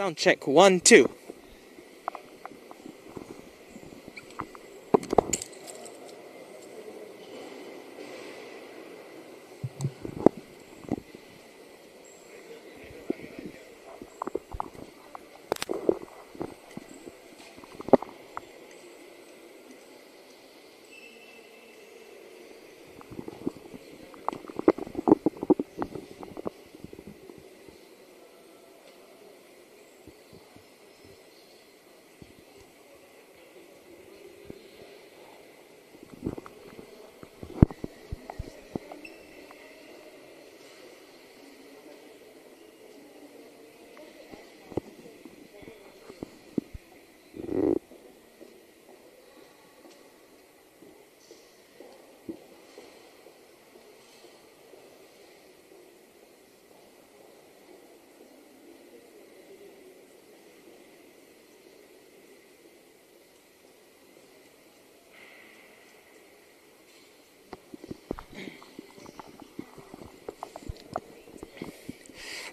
Sound check 1, 2.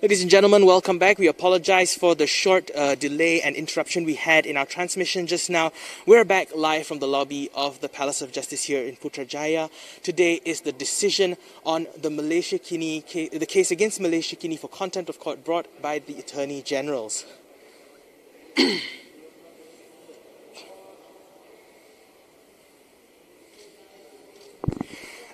Ladies and gentlemen, welcome back. We apologize for the short delay and interruption we had in our transmission just now. We're back live from the lobby of the Palace of Justice here in Putrajaya. Today is the decision on the Malaysiakini case, the case against Malaysiakini for contempt of court brought by the Attorney Generals.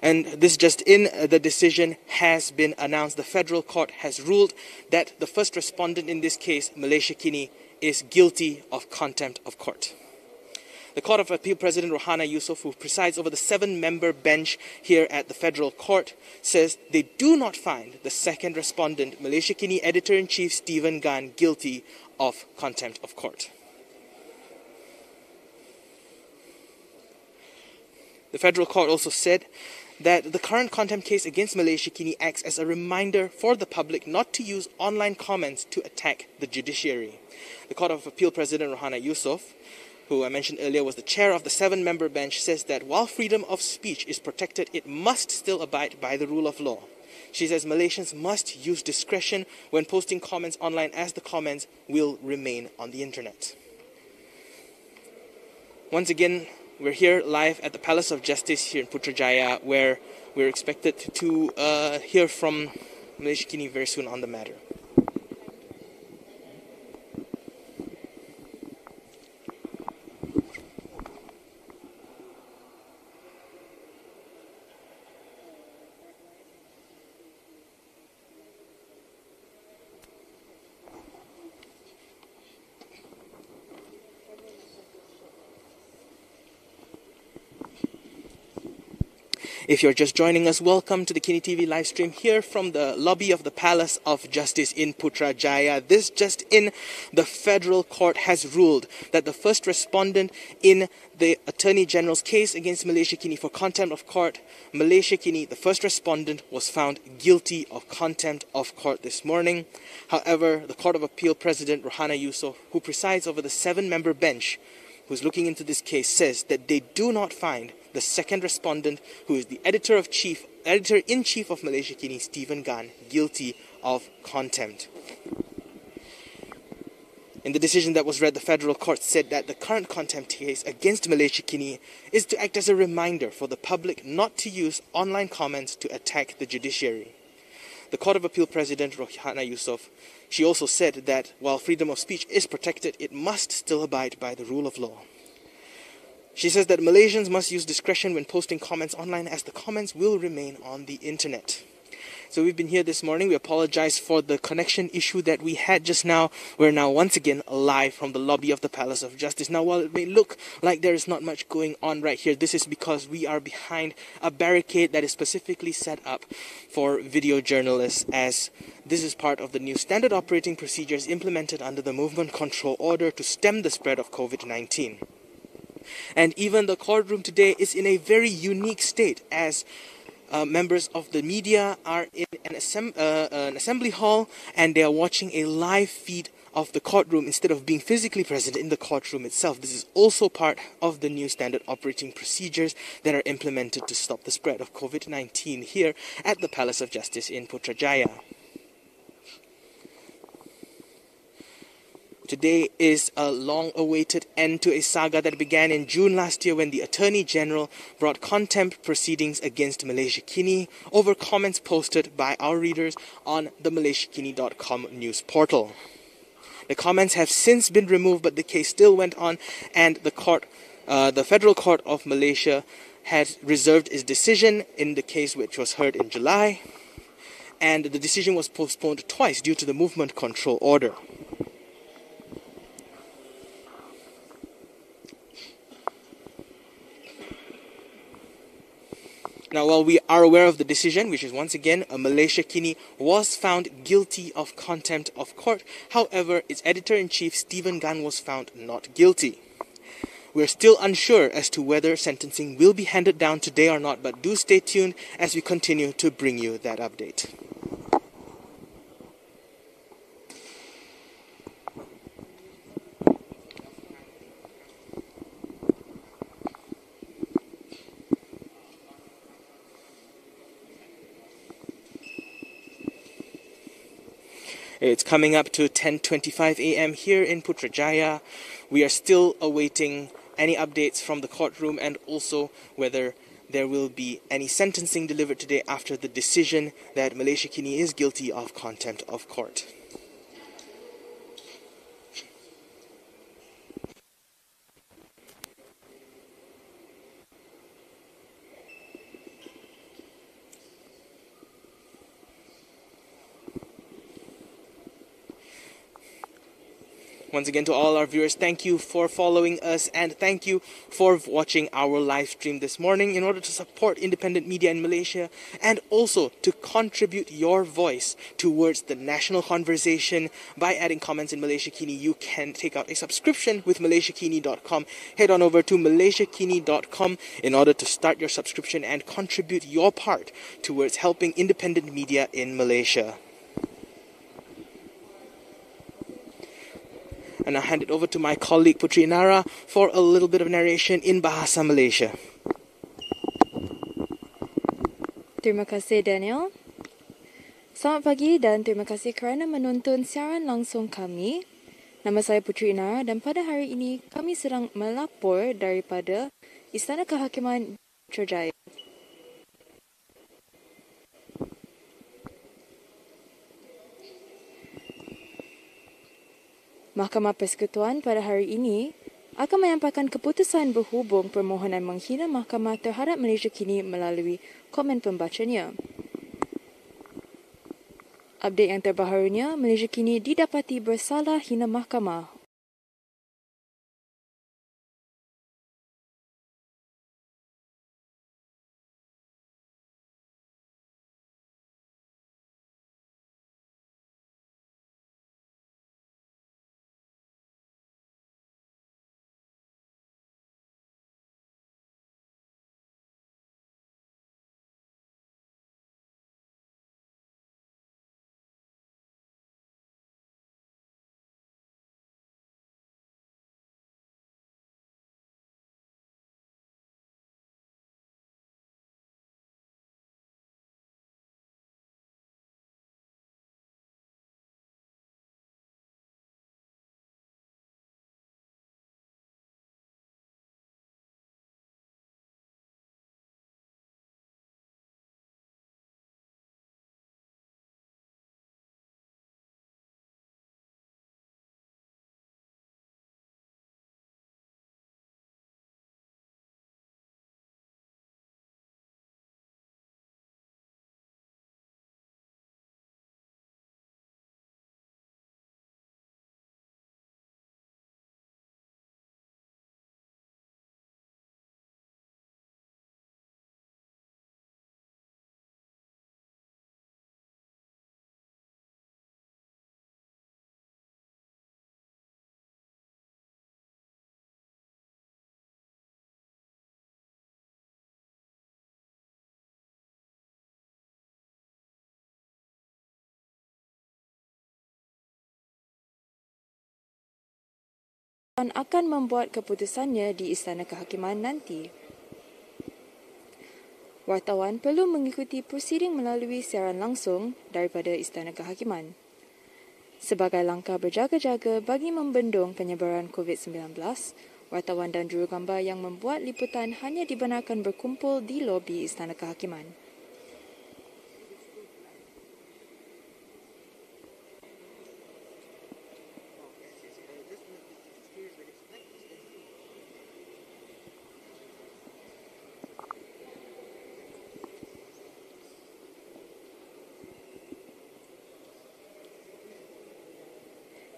And this just in, the decision has been announced. The federal court has ruled that the first respondent in this case, Malaysiakini, is guilty of contempt of court. The Court of Appeal President Rohana Yusof, who presides over the 7-member bench here at the federal court, says they do not find the second respondent, Malaysiakini Editor-in-Chief Stephen Gan, guilty of contempt of court. The federal court also said that the current contempt case against Malaysiakini acts as a reminder for the public not to use online comments to attack the judiciary. The Court of Appeal President Rohana Yusof, who I mentioned earlier was the chair of the 7-member bench, says that while freedom of speech is protected, it must still abide by the rule of law. She says Malaysians must use discretion when posting comments online, as the comments will remain on the internet. Once again, we're here live at the Palace of Justice here in Putrajaya, where we're expected to hear from Malaysiakini very soon on the matter. If you're just joining us, welcome to the KiniTV live stream here from the lobby of the Palace of Justice in Putrajaya. This just in, the federal court has ruled that the first respondent in the Attorney General's case against Malaysiakini for contempt of court, Malaysiakini, the first respondent, was found guilty of contempt of court this morning. However, the Court of Appeal President Rohana Yusof, who presides over the 7-member bench, who's looking into this case, says that they do not find the second respondent, who is the Editor-in-Chief of Malaysiakini, Stephen Gan, guilty of contempt. In the decision that was read, the federal court said that the current contempt case against Malaysiakini is to act as a reminder for the public not to use online comments to attack the judiciary. The Court of Appeal President Rohana Yusof, she also said that while freedom of speech is protected, it must still abide by the rule of law. She says that Malaysians must use discretion when posting comments online, as the comments will remain on the internet. So we've been here this morning. We apologize for the connection issue that we had just now. We're now once again live from the lobby of the Palace of Justice. Now, while it may look like there is not much going on right here, this is because we are behind a barricade that is specifically set up for video journalists, as this is part of the new standard operating procedures implemented under the Movement Control Order to stem the spread of COVID-19. And even the courtroom today is in a very unique state, as members of the media are in an assembly hall, and they are watching a live feed of the courtroom instead of being physically present in the courtroom itself. This is also part of the new standard operating procedures that are implemented to stop the spread of COVID-19 here at the Palace of Justice in Putrajaya. Today is a long-awaited end to a saga that began in June last year when the Attorney General brought contempt proceedings against Malaysiakini over comments posted by our readers on the Malaysiakini.com news portal. The comments have since been removed, but the case still went on, and the Federal Court of Malaysia had reserved its decision in the case, which was heard in July, and the decision was postponed twice due to the movement control order. Now, while we are aware of the decision, which is once again, Malaysiakini was found guilty of contempt of court. However, its editor-in-chief, Stephen Gunn, was found not guilty. We're still unsure as to whether sentencing will be handed down today or not, but do stay tuned as we continue to bring you that update. It's coming up to 10:25 a.m. here in Putrajaya. We are still awaiting any updates from the courtroom and also whether there will be any sentencing delivered today after the decision that Malaysiakini is guilty of contempt of court. Once again, to all our viewers, thank you for following us and thank you for watching our live stream this morning. In order to support independent media in Malaysia and also to contribute your voice towards the national conversation by adding comments in Malaysiakini, you can take out a subscription with Malaysiakini.com. Head on over to Malaysiakini.com in order to start your subscription and contribute your part towards helping independent media in Malaysia. And I'll hand it over to my colleague Putri Nara for a little bit of narration in Bahasa Malaysia. Terima kasih Daniel. Selamat pagi dan terima kasih kerana menonton siaran langsung kami. Nama saya Putri Nara dan pada hari ini kami sedang melapor daripada Istana Kehakiman Putrajaya. Mahkamah Persekutuan pada hari ini akan menyampaikan keputusan berhubung permohonan menghina mahkamah terhadap Malaysiakini melalui komen pembacanya. Update yang terbaharunya, Malaysiakini didapati bersalah hina mahkamah. Dan akan membuat keputusannya di Istana Kehakiman nanti. Wartawan perlu mengikuti prosiding melalui siaran langsung daripada Istana Kehakiman. Sebagai langkah berjaga-jaga bagi membendung penyebaran COVID-19, wartawan dan jurugambar yang membuat liputan hanya dibenarkan berkumpul di lobi Istana Kehakiman.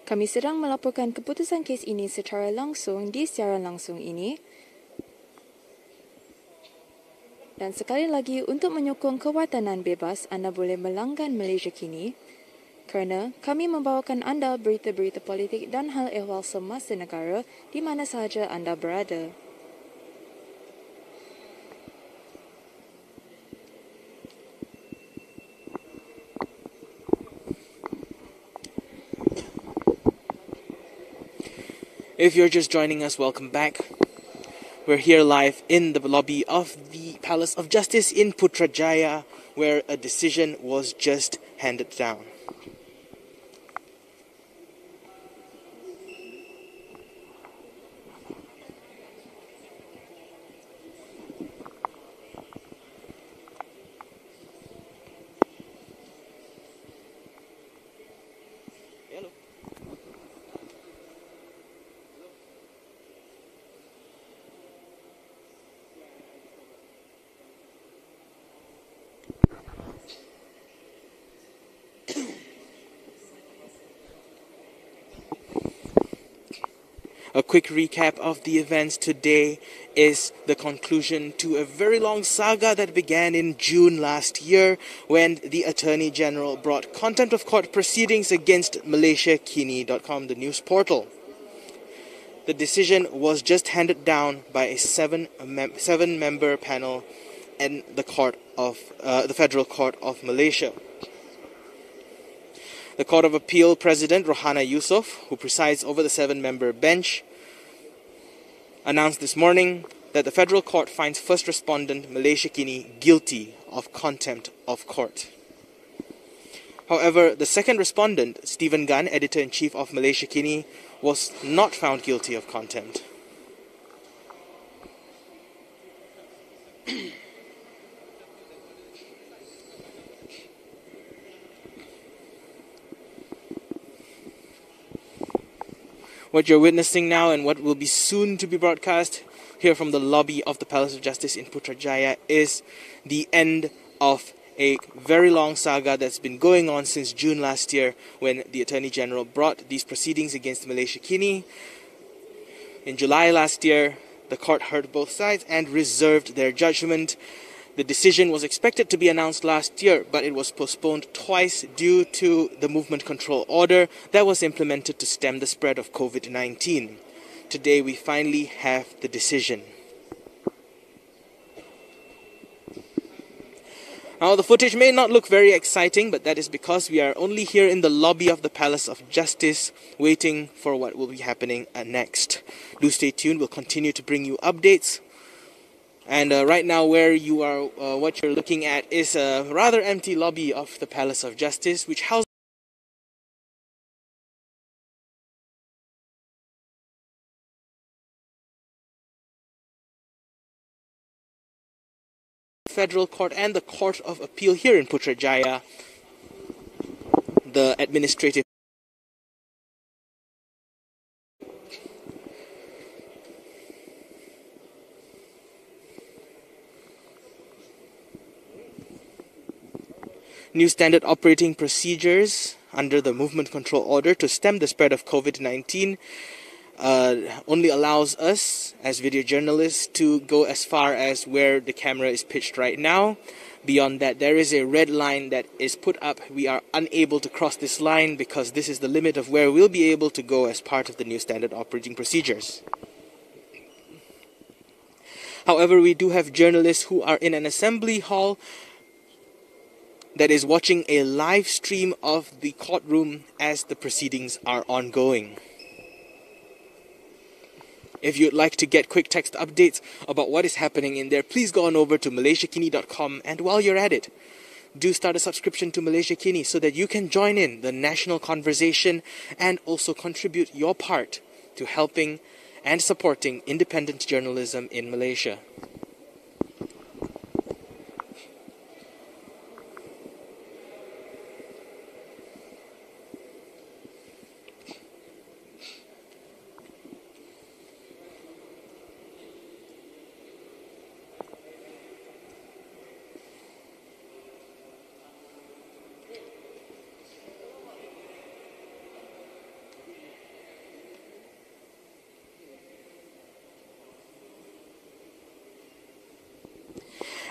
Kami sedang melaporkan keputusan kes ini secara langsung di siaran langsung ini. Dan sekali lagi, untuk menyokong kewatanan bebas, anda boleh melanggan Malaysiakini kerana kami membawakan anda berita-berita politik dan hal ehwal semasa negara di mana sahaja anda berada. If you're just joining us, welcome back. We're here live in the lobby of the Palace of Justice in Putrajaya, where a decision was just handed down. Hello. A quick recap of the events today is the conclusion to a very long saga that began in June last year when the Attorney General brought contempt of court proceedings against Malaysiakini.com, the news portal. The decision was just handed down by a seven-member panel in the Federal Court of Malaysia. The Court of Appeal President Rohana Yusof, who presides over the seven-member bench, announced this morning that the Federal Court finds first respondent Malaysiakini guilty of contempt of court. However, the second respondent, Stephen Gunn, Editor-in-Chief of Malaysiakini, was not found guilty of contempt. What you're witnessing now and what will be soon to be broadcast here from the lobby of the Palace of Justice in Putrajaya is the end of a very long saga that's been going on since June last year when the Attorney General brought these proceedings against Malaysiakini. In July last year, the court heard both sides and reserved their judgment. The decision was expected to be announced last year, but it was postponed twice due to the movement control order that was implemented to stem the spread of COVID-19. Today, we finally have the decision. Now, the footage may not look very exciting, but that is because we are only here in the lobby of the Palace of Justice, waiting for what will be happening next. Do stay tuned. We'll continue to bring you updates. And right now, where you are, what you're looking at is a rather empty lobby of the Palace of Justice, which houses the Federal Court and the Court of Appeal here in Putrajaya, the administrative. New standard operating procedures under the movement control order to stem the spread of COVID-19 only allows us as video journalists to go as far as where the camera is pitched right now. Beyond that, there is a red line that is put up. We are unable to cross this line because this is the limit of where we'll be able to go as part of the new standard operating procedures. However, we do have journalists who are in an assembly hall that is watching a live stream of the courtroom as the proceedings are ongoing. If you'd like to get quick text updates about what is happening in there, please go on over to Malaysiakini.com, and while you're at it, do start a subscription to Malaysiakini so that you can join in the national conversation and also contribute your part to helping and supporting independent journalism in Malaysia.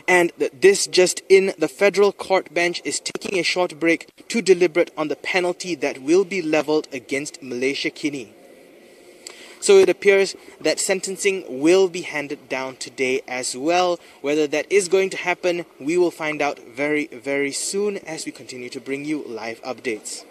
And this just in, the federal court bench is taking a short break to deliberate on the penalty that will be levelled against Malaysiakini. So it appears that sentencing will be handed down today as well. Whether that is going to happen, we will find out very, very soon as we continue to bring you live updates.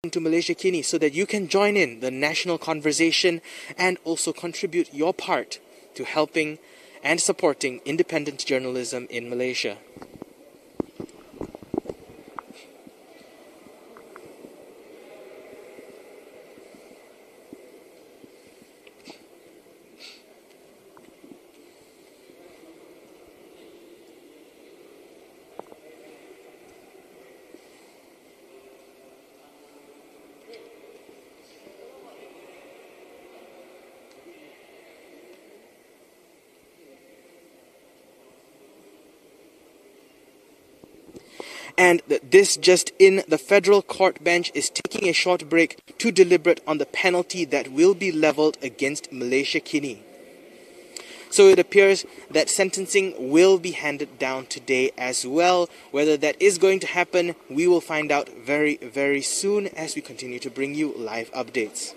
To Malaysiakini so that you can join in the national conversation and also contribute your part to helping and supporting independent journalism in Malaysia. And this just in, the federal court bench is taking a short break to deliberate on the penalty that will be levelled against Malaysiakini. So it appears that sentencing will be handed down today as well. Whether that is going to happen, we will find out very, very soon as we continue to bring you live updates.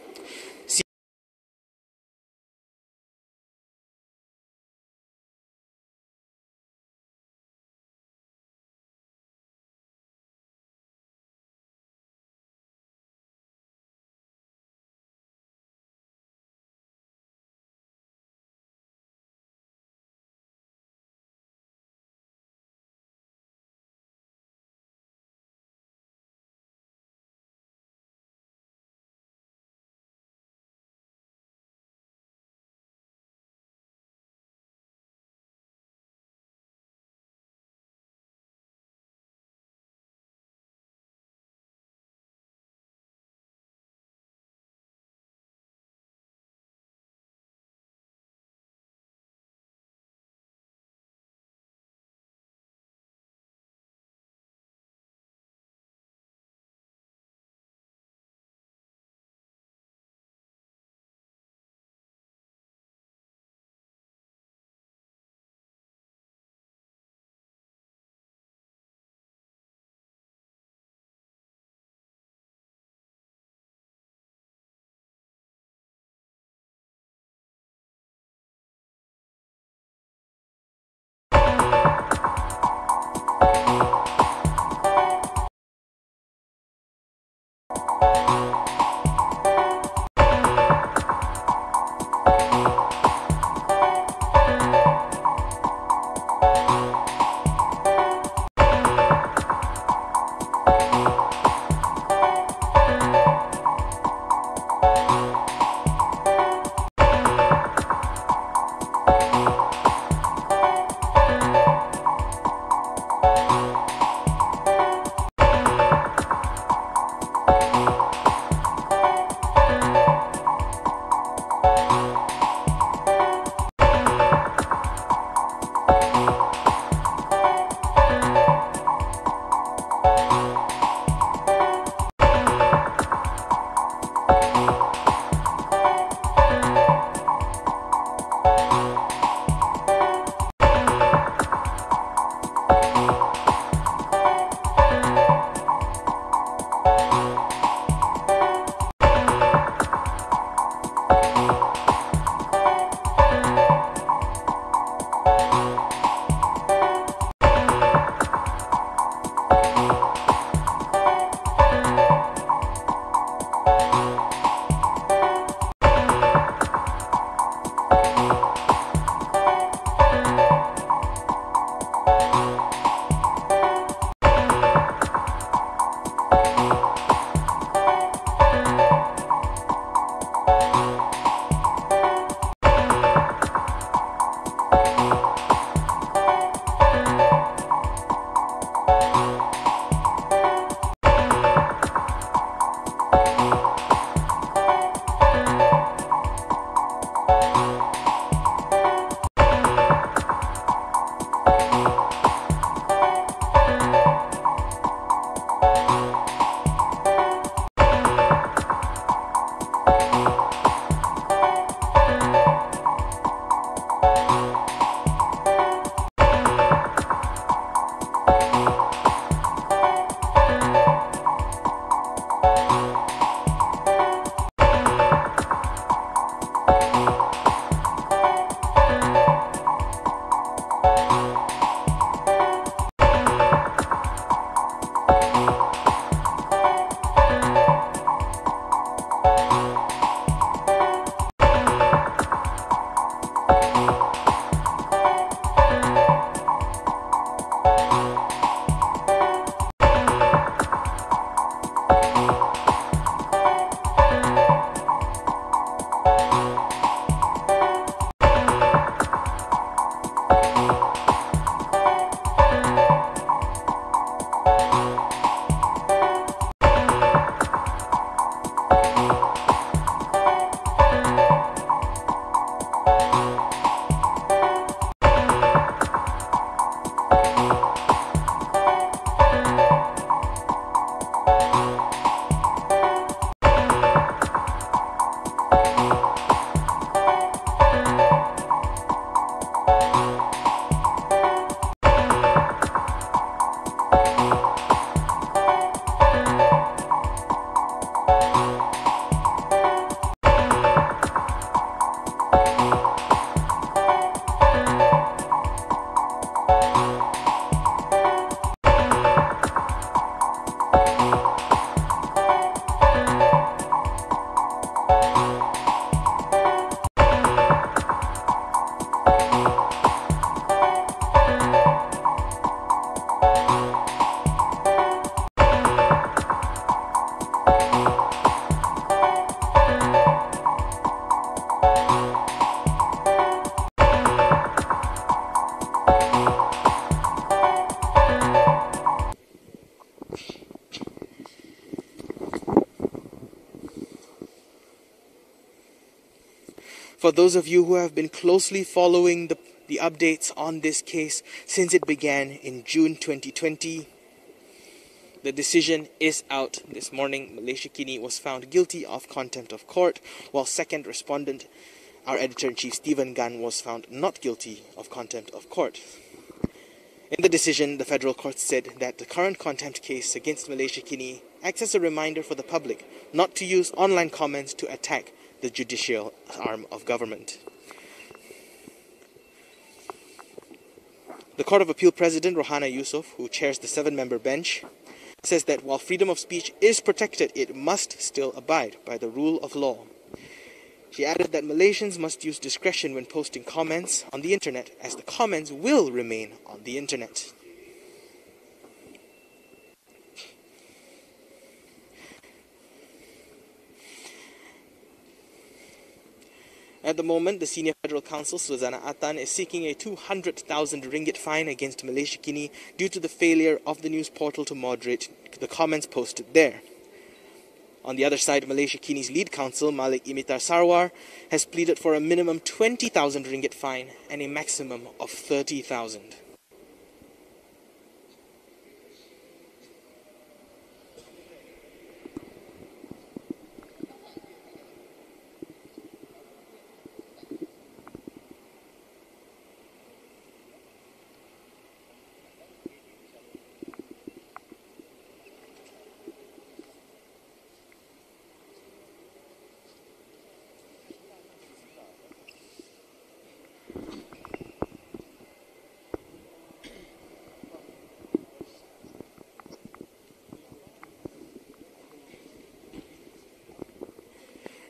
For those of you who have been closely following the updates on this case since it began in June 2020, the decision is out. This morning, Malaysiakini was found guilty of contempt of court, while second respondent, our editor-in-chief Stephen Gunn, was found not guilty of contempt of court. In the decision, the federal court said that the current contempt case against Malaysiakini acts as a reminder for the public not to use online comments to attack the judicial arm of government. The Court of Appeal President Rohana Yusof, who chairs the 7-member bench, says that while freedom of speech is protected, it must still abide by the rule of law. She added that Malaysians must use discretion when posting comments on the internet, as the comments will remain on the internet. At the moment, the Senior Federal Counsel, Suzana Atan, is seeking a 200,000 ringgit fine against Malaysiakini due to the failure of the news portal to moderate the comments posted there. On the other side, Malaysiakini's lead counsel, Malik Imitar Sarwar, has pleaded for a minimum 20,000 ringgit fine and a maximum of 30,000.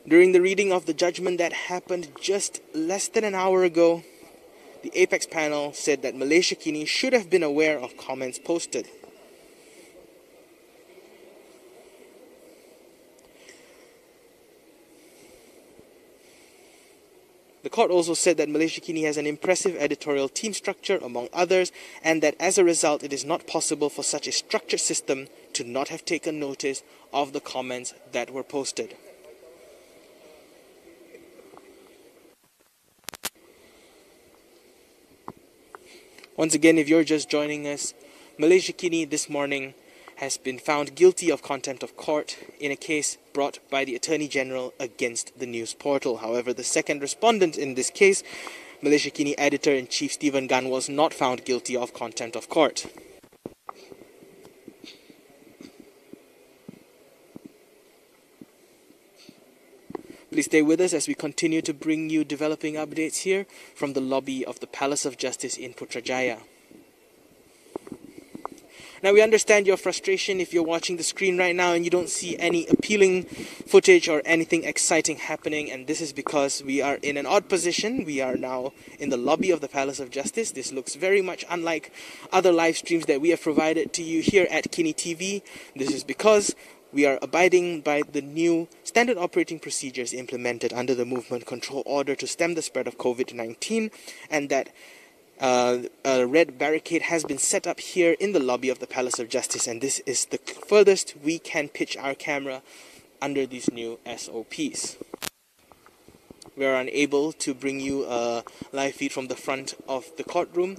During the reading of the judgment that happened just less than an hour ago, the Apex panel said that Malaysiakini should have been aware of comments posted. The court also said that Malaysiakini has an impressive editorial team structure, among others, and that as a result it is not possible for such a structured system to not have taken notice of the comments that were posted. Once again, if you're just joining us, Malaysiakini this morning has been found guilty of contempt of court in a case brought by the Attorney General against the news portal. However, the second respondent in this case, Malaysiakini Editor-in-Chief Stephen Gunn, was not found guilty of contempt of court. Please stay with us as we continue to bring you developing updates here from the lobby of the Palace of Justice in Putrajaya. Now, we understand your frustration if you're watching the screen right now and you don't see any appealing footage or anything exciting happening, and this is because we are in an odd position. We are now in the lobby of the Palace of Justice. This looks very much unlike other live streams that we have provided to you here at KiniTV. This is because we are abiding by the new standard operating procedures implemented under the Movement Control Order to stem the spread of COVID-19, and that a red barricade has been set up here in the lobby of the Palace of Justice, and this is the furthest we can pitch our camera under these new SOPs. we are unable to bring you a live feed from the front of the courtroom,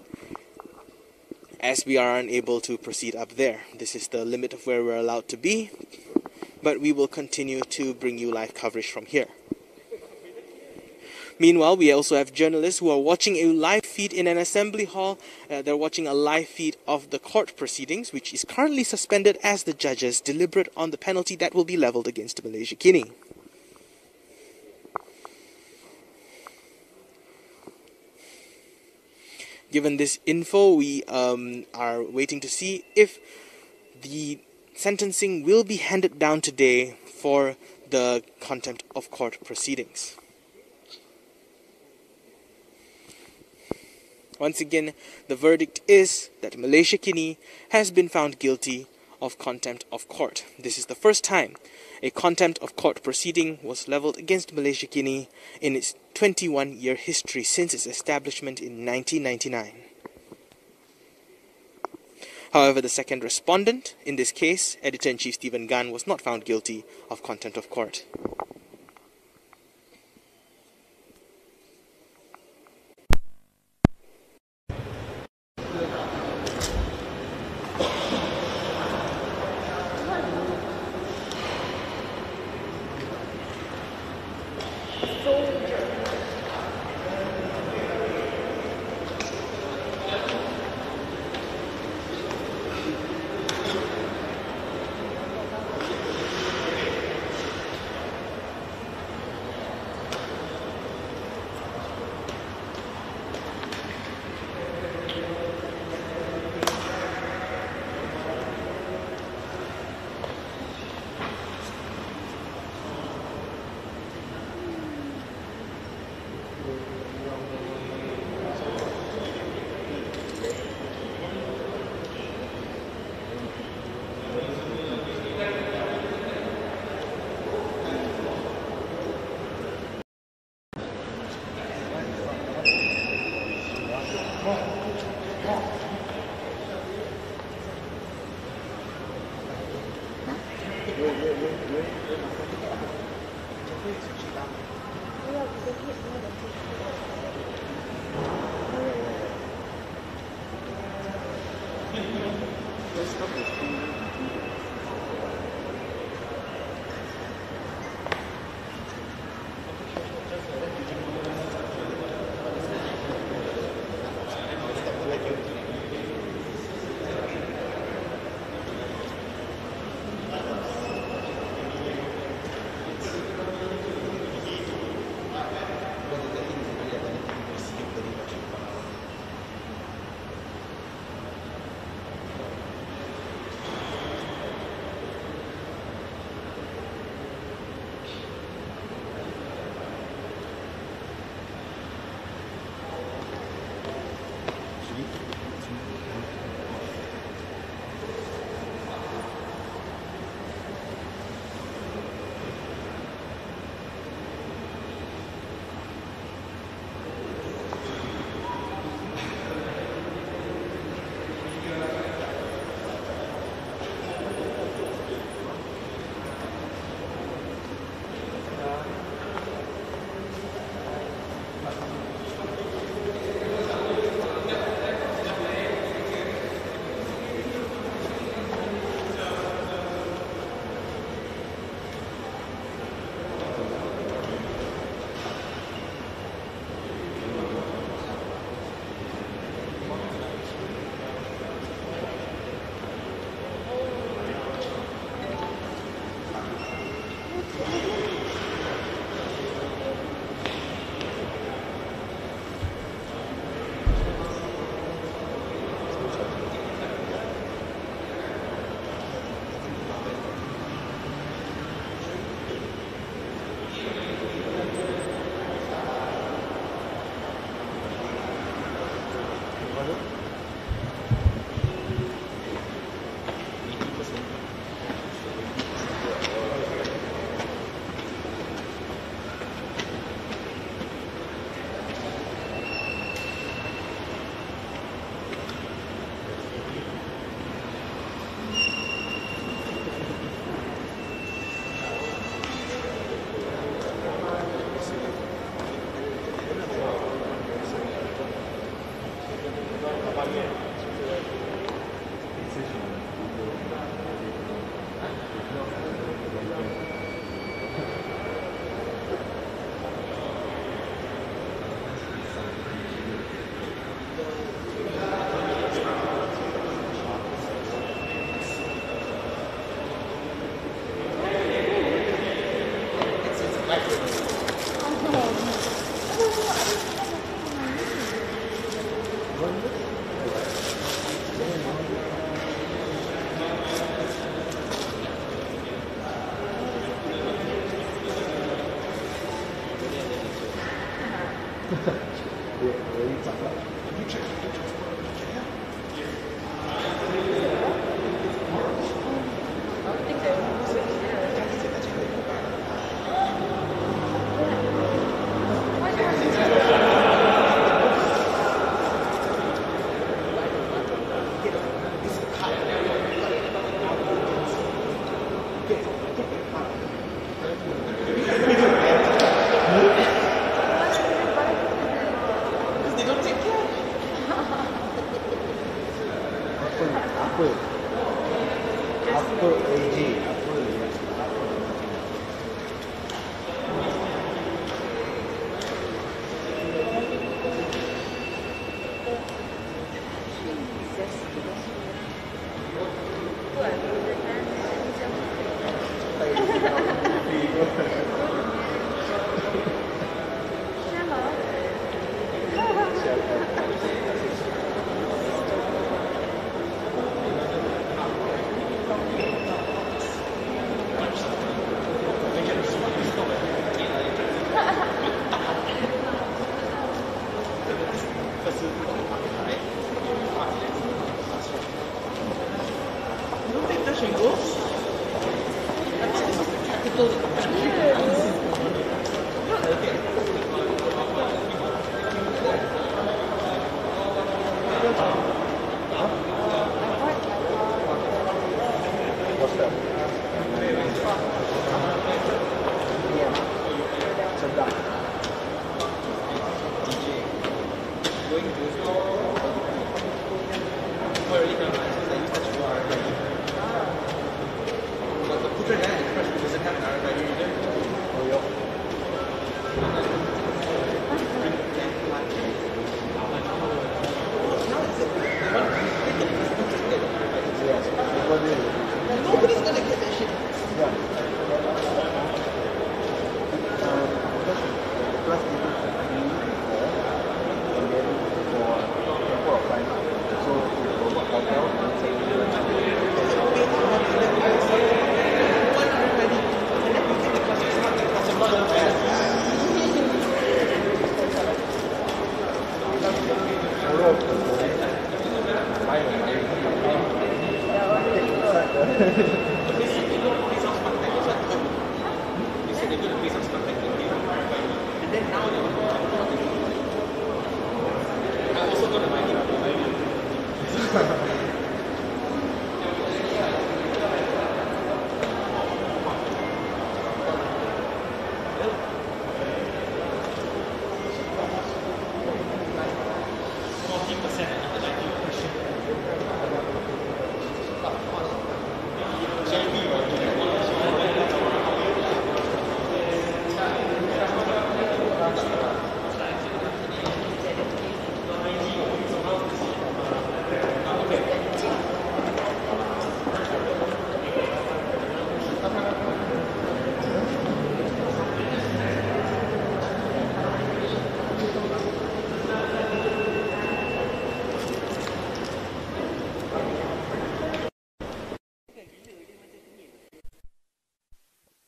as we are unable to proceed up there. This is the limit of where we're allowed to be, but we will continue to bring you live coverage from here. Meanwhile, we also have journalists who are watching a live feed in an assembly hall. They're watching a live feed of the court proceedings, which is currently suspended as the judges deliberate on the penalty that will be levelled against Malaysiakini. Given this info, we are waiting to see if the sentencing will be handed down today for the contempt of court proceedings. Once again, the verdict is that Malaysiakini has been found guilty of contempt of court. This is the first time a contempt of court proceeding was levelled against Malaysiakini in its 21-year history since its establishment in 1999. However, the second respondent, in this case, Editor-in-Chief Stephen Gunn, was not found guilty of contempt of court.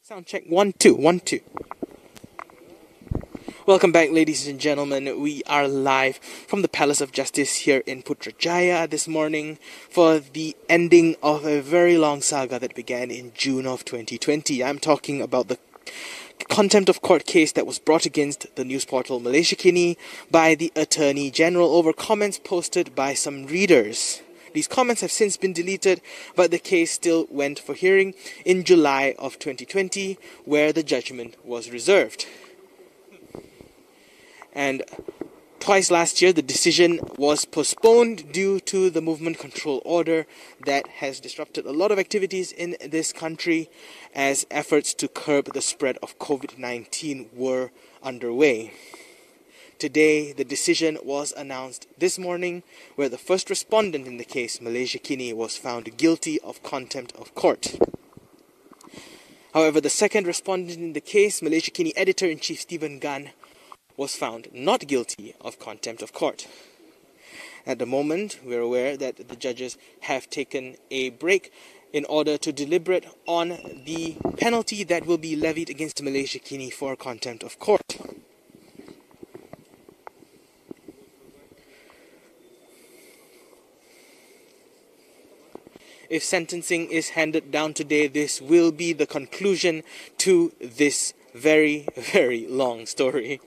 Sound check 1 2 1 2. Welcome back, ladies and gentlemen. We are live from the Palace of Justice here in Putrajaya this morning for the ending of a very long saga that began in June of 2020. I'm talking about the contempt of court case that was brought against the news portal Malaysiakini by the Attorney General over comments posted by some readers. These comments have since been deleted, but the case still went for hearing in July of 2020, where the judgment was reserved. And twice last year, the decision was postponed due to the movement control order that has disrupted a lot of activities in this country as efforts to curb the spread of COVID-19 were underway. Today, the decision was announced this morning, where the first respondent in the case, Malaysiakini, was found guilty of contempt of court. However, the second respondent in the case, Malaysiakini Editor-in-Chief Stephen Gunn, was found not guilty of contempt of court. At the moment, we're aware that the judges have taken a break in order to deliberate on the penalty that will be levied against Malaysiakini for contempt of court. If sentencing is handed down today, this will be the conclusion to this very, very long story.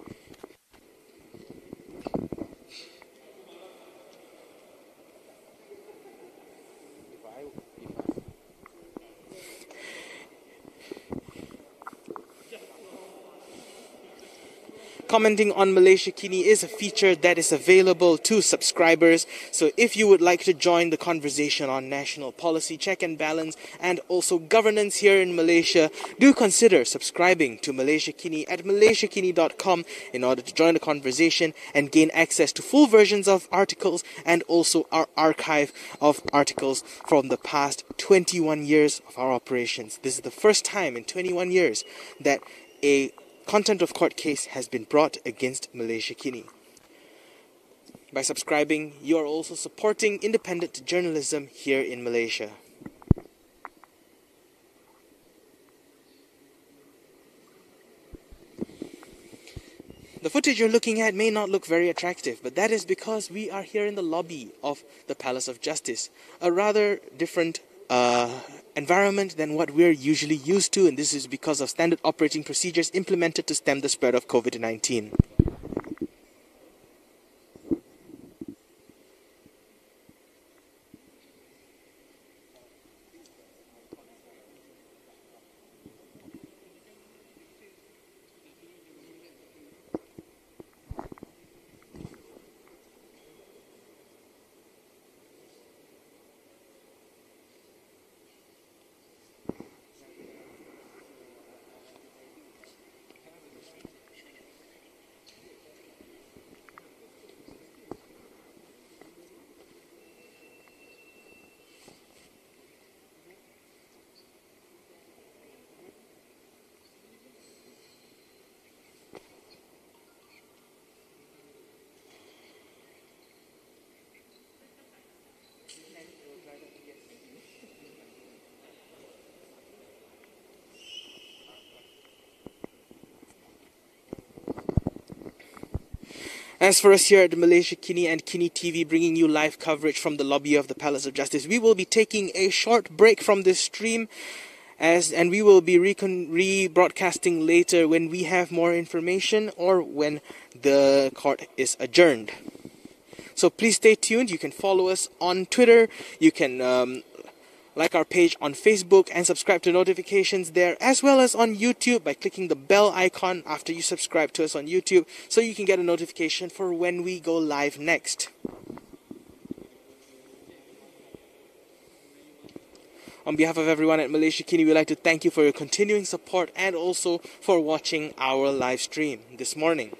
Commenting on Malaysiakini is a feature that is available to subscribers. So if you would like to join the conversation on national policy, check and balance, and also governance here in Malaysia, do consider subscribing to Malaysiakini at malaysiakini.com in order to join the conversation and gain access to full versions of articles and also our archive of articles from the past 21 years of our operations. This is the first time in 21 years that a contempt of court case has been brought against Malaysiakini. By subscribing, you are also supporting independent journalism here in Malaysia. The footage you're looking at may not look very attractive, but that is because we are here in the lobby of the Palace of Justice, a rather different environment than what we're usually used to, and this is because of standard operating procedures implemented to stem the spread of COVID-19. As for us here at Malaysiakini and KiniTV, bringing you live coverage from the lobby of the Palace of Justice, we will be taking a short break from this stream, and we will be rebroadcasting later when we have more information or when the court is adjourned. So please stay tuned. You can follow us on Twitter. You can like our page on Facebook and subscribe to notifications there, as well as on YouTube by clicking the bell icon after you subscribe to us on YouTube, so you can get a notification for when we go live next. On behalf of everyone at Malaysiakini, we'd like to thank you for your continuing support and also for watching our live stream this morning.